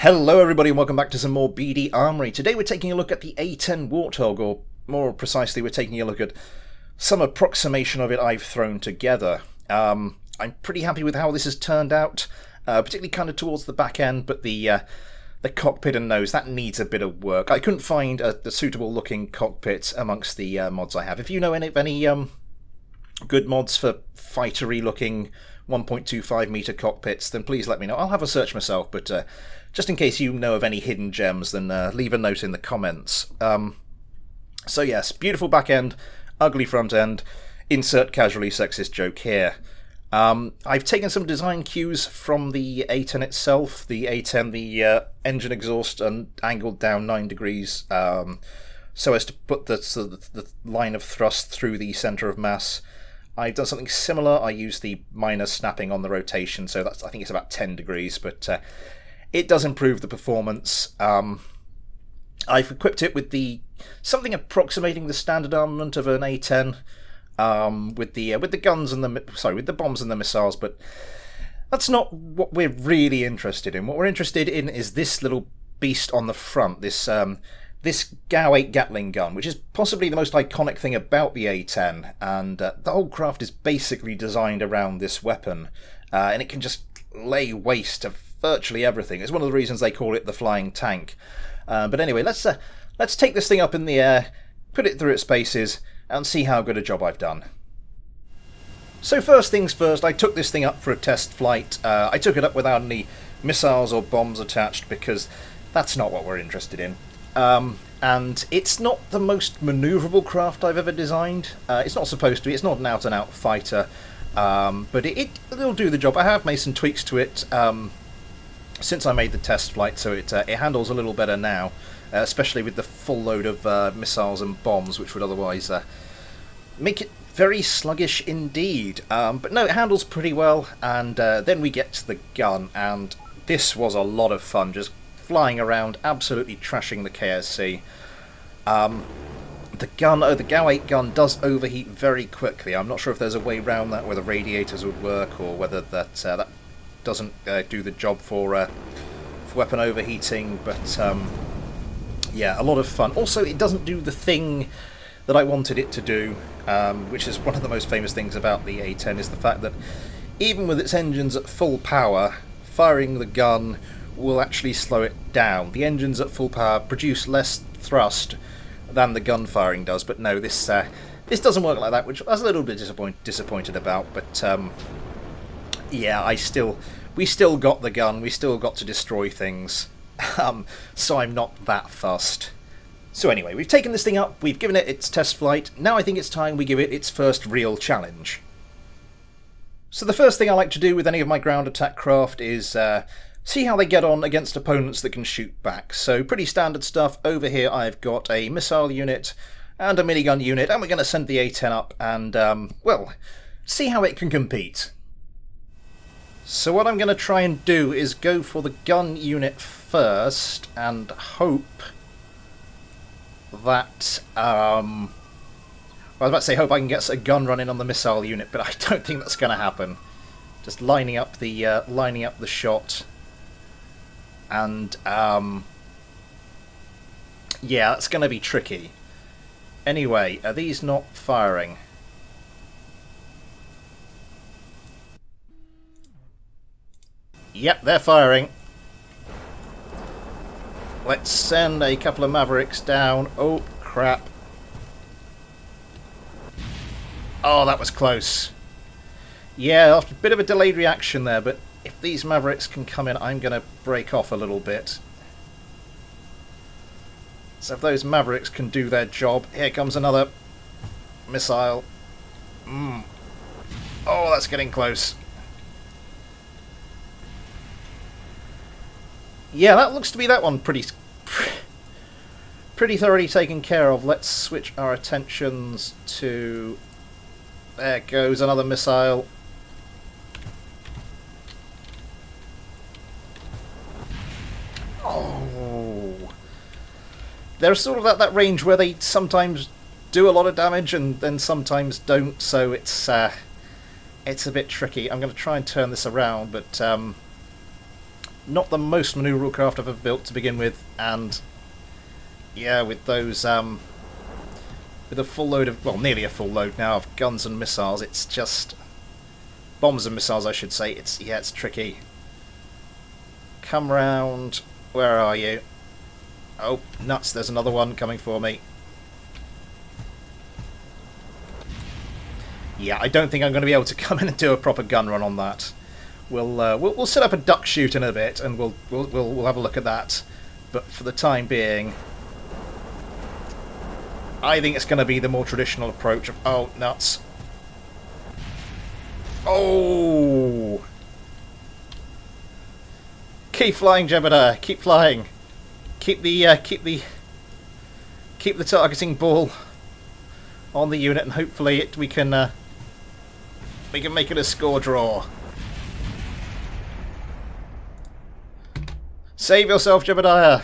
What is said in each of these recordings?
Hello everybody and welcome back to some more BD Armory. Today we're taking a look at the A-10 Warthog, or more precisely we're taking a look at some approximation of it I've thrown together. I'm pretty happy with how this has turned out, particularly kind of towards the back end, but the cockpit and nose, that needs a bit of work. I couldn't find a suitable looking cockpit amongst the mods I have. If you know any good mods for fightery looking 1.25 meter cockpits, then please let me know. I'll have a search myself, but just in case you know of any hidden gems, then leave a note in the comments. So yes, beautiful back end, ugly front end, insert casually sexist joke here. I've taken some design cues from the A-10 itself. The A-10, the engine exhaust angled down 9 degrees so as to put the line of thrust through the centre of mass. I've done something similar. I used the minor snapping on the rotation, so that's, I think it's about 10 degrees, but it does improve the performance. I've equipped it with something approximating the standard armament of an A-10, with the guns and with the bombs and the missiles, but that's not what we're really interested in. What we're interested in is this little beast on the front, this GAU-8 Gatling gun, which is possibly the most iconic thing about the A-10, and the whole craft is basically designed around this weapon, and it can just lay waste to virtually everything. It's one of the reasons they call it the flying tank. But anyway, let's take this thing up in the air, put it through its paces, and see how good a job I've done. So first things first, I took this thing up for a test flight. I took it up without any missiles or bombs attached because that's not what we're interested in. And it's not the most manoeuvrable craft I've ever designed. It's not supposed to be. It's not an out-and-out fighter, but it'll do the job. I have made some tweaks to it since I made the test flight, so it handles a little better now, especially with the full load of missiles and bombs, which would otherwise make it very sluggish indeed. But no, it handles pretty well, and then we get to the gun, and this was a lot of fun, just flying around, absolutely trashing the KSC. The GAU-8 gun does overheat very quickly. I'm not sure if there's a way around that, whether radiators would work, or whether that doesn't do the job for weapon overheating, but yeah, a lot of fun. Also, it doesn't do the thing that I wanted it to do, which is one of the most famous things about the A-10, is the fact that even with its engines at full power, firing the gun will actually slow it down. The engines at full power produce less thrust than the gun firing does, but no, this doesn't work like that, which I was a little bit disappointed about, but yeah, we still got the gun, we still got to destroy things, so I'm not that fussed. So anyway, we've taken this thing up, we've given it its test flight, now I think it's time we give it its first real challenge. So the first thing I like to do with any of my ground attack craft is see how they get on against opponents that can shoot back. So pretty standard stuff. Over here I've got a missile unit and a minigun unit, and we're going to send the A-10 up and, well, see how it can compete. So what I'm going to try and do is go for the gun unit first and hope that, I was about to say hope I can get a gun running on the missile unit, but I don't think that's going to happen. Just lining up the shot, and yeah, that's going to be tricky. Anyway, are these not firing? Yep, they're firing. Let's send a couple of Mavericks down. Oh, crap. Oh, that was close. Yeah, after a bit of a delayed reaction there, but if these Mavericks can come in, I'm going to break off a little bit. So if those Mavericks can do their job, here comes another missile. Oh, that's getting close. Yeah, that looks to be that one pretty thoroughly taken care of. Let's switch our attentions to... There goes another missile. Oh, they're sort of at that range where they sometimes do a lot of damage and then sometimes don't, so it's a bit tricky. I'm going to try and turn this around, but not the most manoeuvrable craft I've ever built to begin with, and yeah, with those with a full load of, well, nearly a full load now of guns and missiles, it's just bombs and missiles, I should say. It's tricky. Come round. Where are you? Oh, nuts! There's another one coming for me. Yeah, I don't think I'm going to be able to come in and do a proper gun run on that. We'll set up a duck shoot in a bit, and we'll have a look at that. But for the time being, I think it's going to be the more traditional approach of, oh, nuts. Oh! Keep flying, Jebediah. Keep flying. Keep the targeting ball on the unit, and hopefully we can make it a score draw. Save yourself, Jebediah.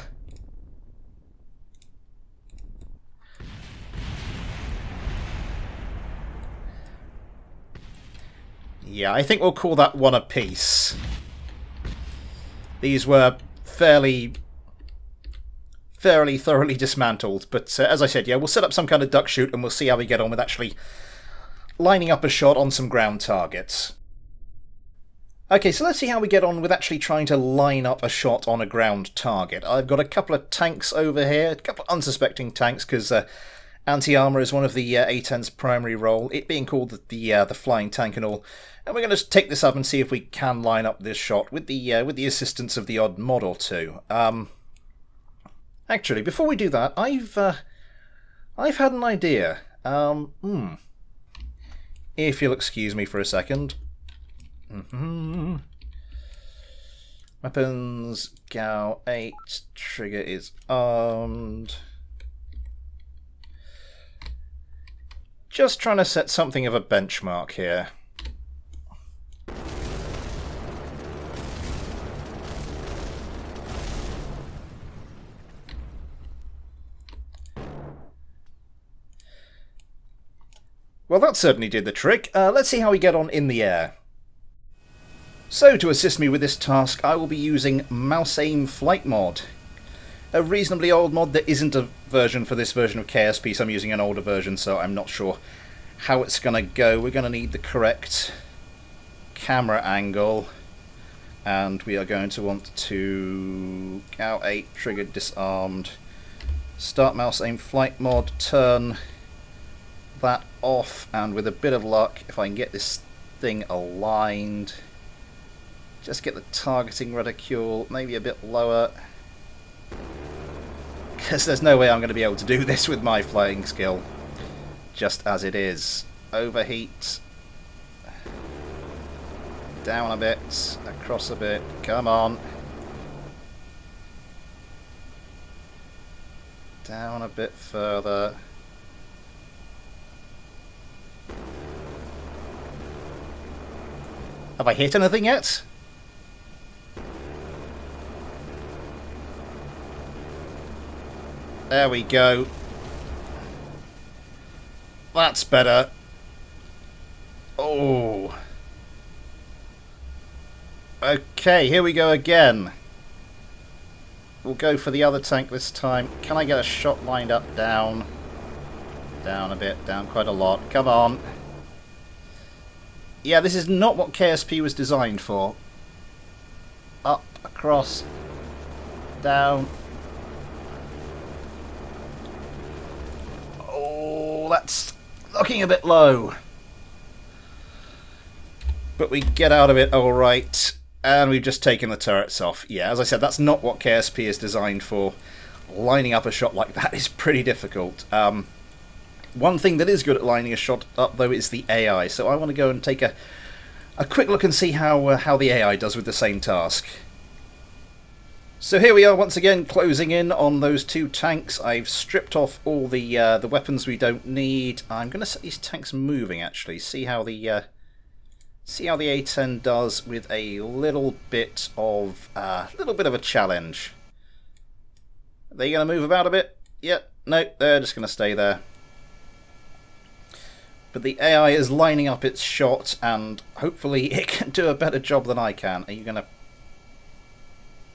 Yeah, I think we'll call that one apiece. These were fairly thoroughly dismantled, but as I said, yeah, we'll set up some kind of duck shoot and we'll see how we get on with actually lining up a shot on some ground targets. Okay, so let's see how we get on with actually trying to line up a shot on a ground target. I've got a couple of tanks over here, a couple of unsuspecting tanks, because Anti-Armour is one of the A-10's primary role, it being called the flying tank and all. And we're going to take this up and see if we can line up this shot with the assistance of the odd mod or two. Actually, before we do that, I've had an idea. If you'll excuse me for a second. Weapons, Gal 8, trigger is armed. Just trying to set something of a benchmark here. Well, that certainly did the trick. Let's see how we get on in the air. So, to assist me with this task, I will be using Mouse Aim Flight Mod. A reasonably old mod. There isn't a version for this version of KSP, so I'm using an older version, so I'm not sure how it's going to go. We're going to need the correct camera angle, and we are going to want to Gal 8, trigger disarmed, start Mouse Aim Flight Mod, turn that off, and with a bit of luck, if I can get this thing aligned, just get the targeting reticule maybe a bit lower, because there's no way I'm going to be able to do this with my flying skill just as it is. Overheat, down a bit, across a bit, come on, down a bit further. Have I hit anything yet? There we go. That's better. Oh. Okay, here we go again. We'll go for the other tank this time. Can I get a shot lined up? Down. Down a bit. Down quite a lot. Come on. Yeah, this is not what KSP was designed for. Up, across, down. Oh, that's looking a bit low. But we get out of it alright, and we've just taken the turrets off. Yeah, as I said, that's not what KSP is designed for. Lining up a shot like that is pretty difficult. One thing that is good at lining a shot up, though, is the AI. So I want to go and take a quick look and see how the AI does with the same task. So here we are once again, closing in on those two tanks. I've stripped off all the weapons we don't need. I'm going to set these tanks moving, actually. See how the A-10 does with a little bit of a challenge. Are they going to move about a bit? Yep. No, they're just going to stay there. But the AI is lining up its shot, and hopefully it can do a better job than I can. Are you going to...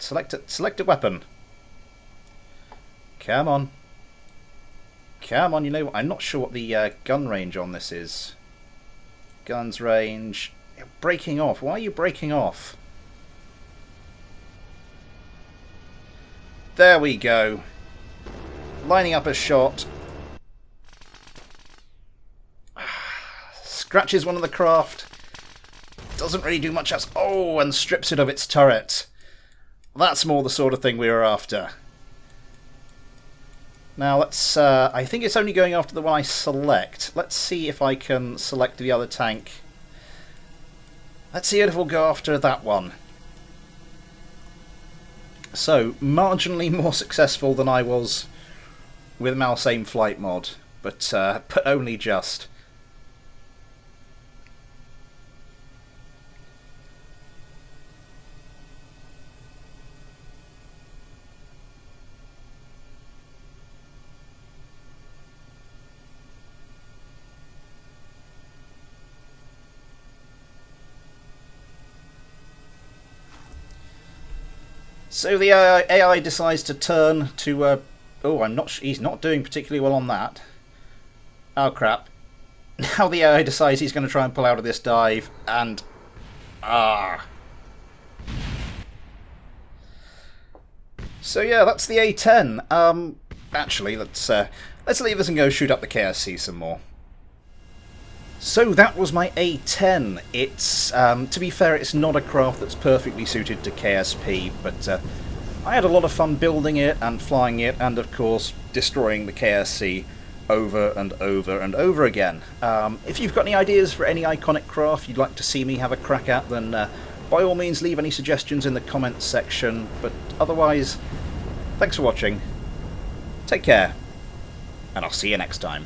Select it. Select a weapon. Come on. Come on, you know what? I'm not sure what the gun range on this is. Guns range. You're breaking off. Why are you breaking off? There we go. Lining up a shot. Scratches one of the craft. Doesn't really do much else. Oh, and strips it of its turret. That's more the sort of thing we were after. Now let's... I think it's only going after the one I select. Let's see if I can select the other tank. Let's see if we'll go after that one. So, marginally more successful than I was with mouse aim flight mod, but only just. So the AI decides to turn to... oh, he's not doing particularly well on that. Oh, crap. Now the AI decides he's going to try and pull out of this dive, and... So yeah, that's the A-10. Actually, let's leave this and go shoot up the KSC some more. So that was my A-10. It's, to be fair, it's not a craft that's perfectly suited to KSP, but I had a lot of fun building it and flying it, and of course destroying the KSC over and over and over again. If you've got any ideas for any iconic craft you'd like to see me have a crack at, then by all means leave any suggestions in the comments section, but otherwise, thanks for watching, take care, and I'll see you next time.